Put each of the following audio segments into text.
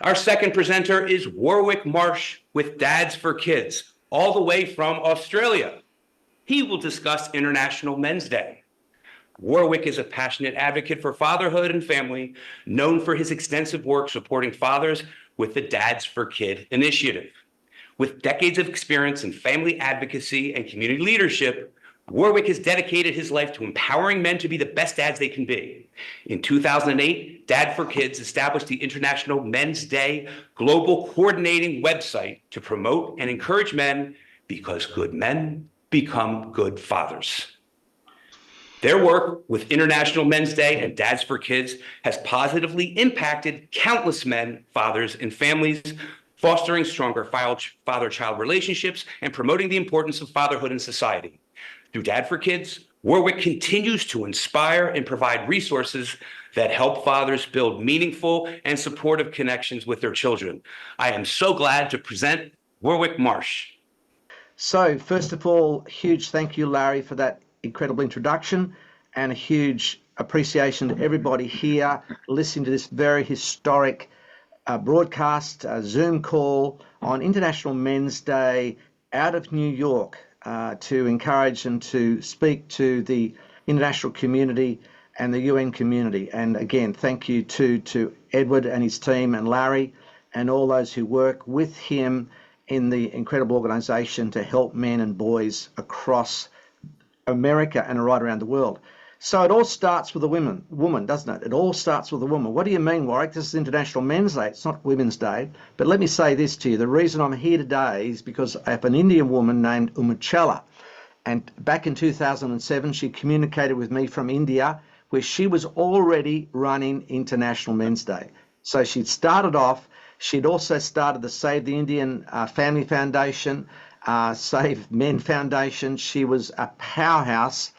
Our second presenter is Warwick Marsh with Dads for Kids, all the way from Australia. He will discuss International Men's Day. Warwick is a passionate advocate for fatherhood and family, known for his extensive work supporting fathers with the Dads for Kid initiative. With decades of experience in family advocacy and community leadership, Warwick has dedicated his life to empowering men to be the best dads they can be. In 2008, Dad for Kids established the International Men's Day global coordinating website to promote and encourage men, because good men become good fathers. Their work with International Men's Day and Dads for Kids has positively impacted countless men, fathers, and families, fostering stronger father-child relationships and promoting the importance of fatherhood in society. Through Dad for Kids, Warwick continues to inspire and provide resources that help fathers build meaningful and supportive connections with their children. I am so glad to present Warwick Marsh. So, first of all, huge thank you, Larry, for that incredible introduction, and a huge appreciation to everybody here listening to this very historic broadcast, Zoom call on International Men's Day out of New York to encourage and to speak to the international community and the UN community. And again, thank you to Edward and his team and Larry and all those who work with him in the incredible organization to help men and boys across America and right around the world. So it all starts with a woman, doesn't it? It all starts with a woman. What do you mean, Warwick? This is International Men's Day. It's not Women's Day. But let me say this to you. The reason I'm here today is because I have an Indian woman named Umuchela. And back in 2007, she communicated with me from India, where she was already running International Men's Day. So she'd started off. She'd also started the Save the Indian Family Foundation, Save Men Foundation. She was a powerhouse,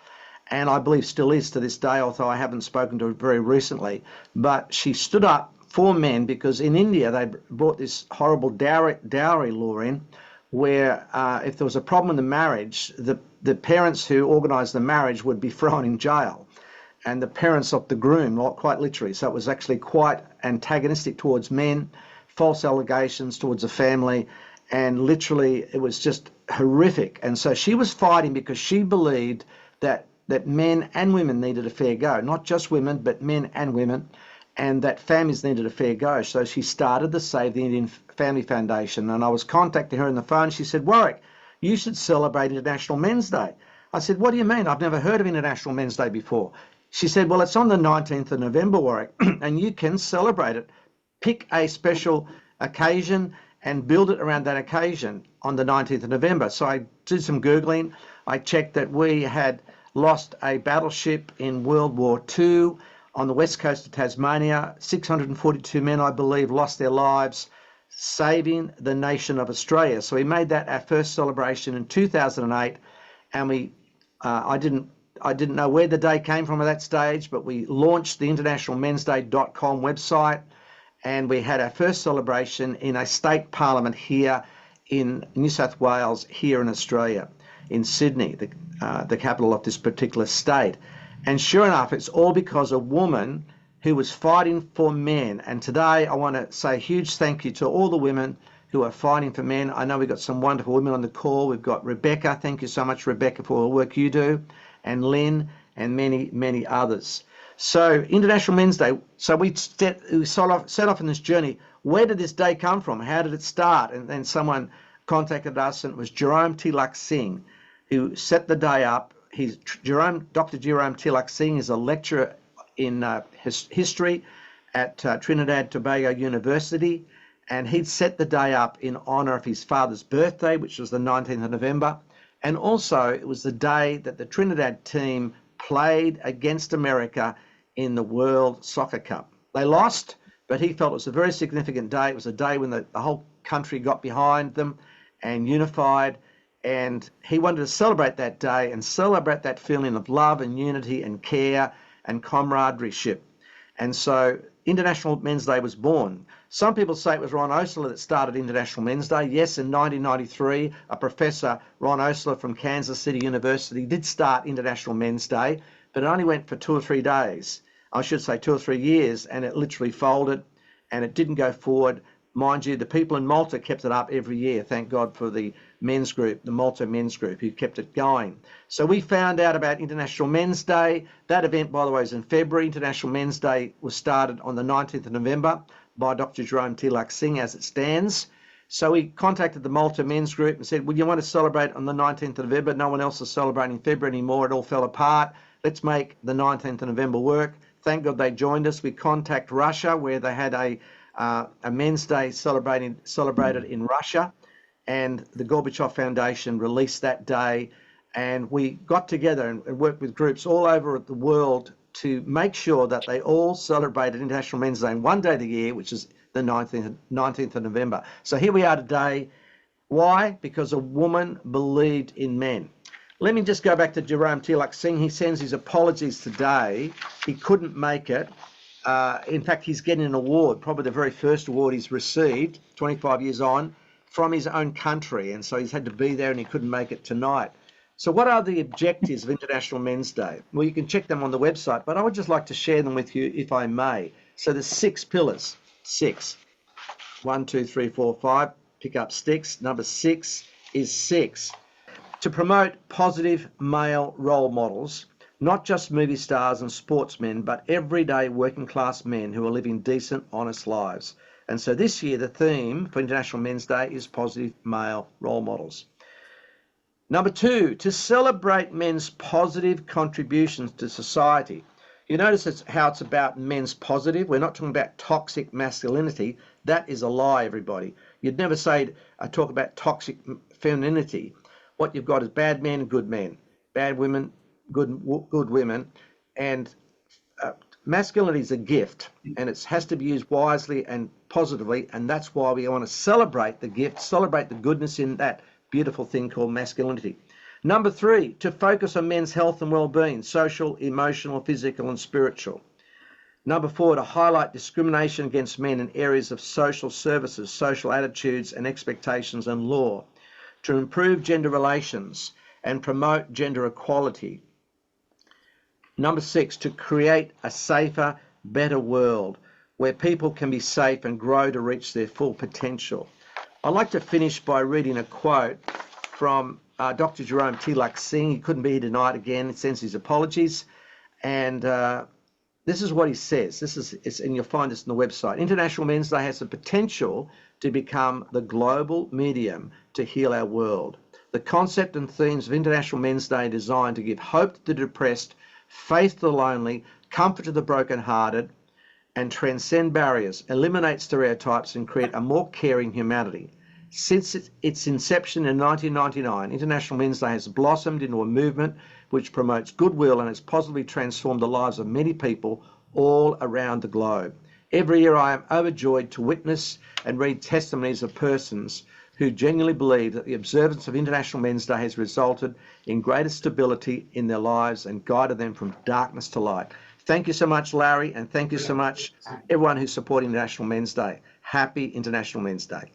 and I believe still is to this day, although I haven't spoken to her very recently. But she stood up for men because in India they brought this horrible dowry law in, where if there was a problem in the marriage, the parents who organised the marriage would be thrown in jail, and the parents of the groom, quite literally. So it was actually quite antagonistic towards men, false allegations towards the family, and literally it was just horrific. And so she was fighting because she believed that men and women needed a fair go, not just women, but men and women, and that families needed a fair go. So she started the Save the Indian Family Foundation, and I was contacting her on the phone. She said, Warwick, you should celebrate International Men's Day. I said, what do you mean? I've never heard of International Men's Day before. She said, well, it's on the 19th of November, Warwick, and you can celebrate it. Pick a special occasion and build it around that occasion on the 19th of November. So I did some Googling. I checked that we had lost a battleship in World War II on the west coast of Tasmania. 642 men, I believe, lost their lives saving the nation of Australia. So we made that our first celebration in 2008, and I didn't know where the day came from at that stage, but we launched the internationalmensday.com website, and we had our first celebration in a state parliament here in New South Wales, here in Australia, in Sydney, the capital of this particular state. And sure enough, it's all because a woman who was fighting for men. And today I want to say a huge thank you to all the women who are fighting for men. I know we've got some wonderful women on the call. We've got Rebecca. Thank you so much, Rebecca, for all the work you do, and Lynn, and many, many others. So International Men's Day. So we set off on this journey. Where did this day come from? How did it start? And then someone contacted us, and it was Jerome Tilak Singh who set the day up. Dr. Jerome Tilak Singh is a lecturer in history at Trinidad and Tobago University, and he'd set the day up in honour of his father's birthday, which was the 19th of November. And also it was the day that the Trinidad team played against America in the World Soccer Cup. They lost, but he felt it was a very significant day. It was a day when the whole country got behind them and unified, and he wanted to celebrate that day and celebrate that feeling of love and unity and care and camaraderie. And so International Men's Day was born. Some people say it was Ron Osler that started International Men's Day. Yes, in 1993, a professor, Ron Osler from Kansas City University, did start International Men's Day, but it only went for 2 or 3 days. I should say 2 or 3 years, and it literally folded. and it didn't go forward. Mind you, the people in Malta kept it up every year. Thank God for the men's group, the Malta men's group, who kept it going. So we found out about International Men's Day. That event, by the way, is in February. International Men's Day was started on the 19th of November by Dr. Jerome Tilak Singh as it stands. So we contacted the Malta men's group and said, well, you want to celebrate on the 19th of November? No one else is celebrating in February anymore. It all fell apart. Let's make the 19th of November work. Thank God they joined us. We contacted Russia, where they had a Men's Day celebrated in Russia, and the Gorbachev Foundation released that day, and we got together and worked with groups all over the world to make sure that they all celebrated International Men's Day in one day of the year, which is the 19th of November. So here we are today. Why? Because a woman believed in men. Let me just go back to Jerome Tilak Singh. He sends his apologies today. He couldn't make it. In fact, he's getting an award, probably the very first award he's received, 25 years on, from his own country. And so he's had to be there and he couldn't make it tonight. So what are the objectives of International Men's Day? Well, you can check them on the website, but I would just like to share them with you if I may. So there's 6 pillars. 6. 1, 2, 3, 4, 5. Pick up sticks. Number 6 is 6. To promote positive male role models, not just movie stars and sportsmen, but everyday working class men who are living decent, honest lives. And so this year, the theme for International Men's Day is positive male role models. Number 2, to celebrate men's positive contributions to society. You notice how it's about men's positive. We're not talking about toxic masculinity. That is a lie, everybody. You'd never say, talk about toxic femininity. What you've got is bad men and good men, bad women, good women, and masculinity is a gift, and it has to be used wisely and positively, and that's why we want to celebrate the gift, celebrate the goodness in that beautiful thing called masculinity. Number 3, to focus on men's health and well-being, social, emotional, physical, and spiritual. Number 4, to highlight discrimination against men in areas of social services, social attitudes and expectations and law. To improve gender relations and promote gender equality. Number 6, to create a safer, better world where people can be safe and grow to reach their full potential. I'd like to finish by reading a quote from Dr. Jerome Tilak Singh. He couldn't be here tonight again. He sends his apologies. And this is what he says. And you'll find this on the website. International Men's Day has the potential to become the global medium to heal our world. The concept and themes of International Men's Day are designed to give hope to the depressed, faith to the lonely, comfort to the brokenhearted, and transcend barriers, eliminate stereotypes, and create a more caring humanity. Since its inception in 1999, International Men's Day has blossomed into a movement which promotes goodwill and has positively transformed the lives of many people all around the globe. Every year I am overjoyed to witness and read testimonies of persons who genuinely believe that the observance of International Men's Day has resulted in greater stability in their lives and guided them from darkness to light. Thank you so much, Larry, and thank you so much everyone who's supporting International Men's Day. Happy International Men's Day.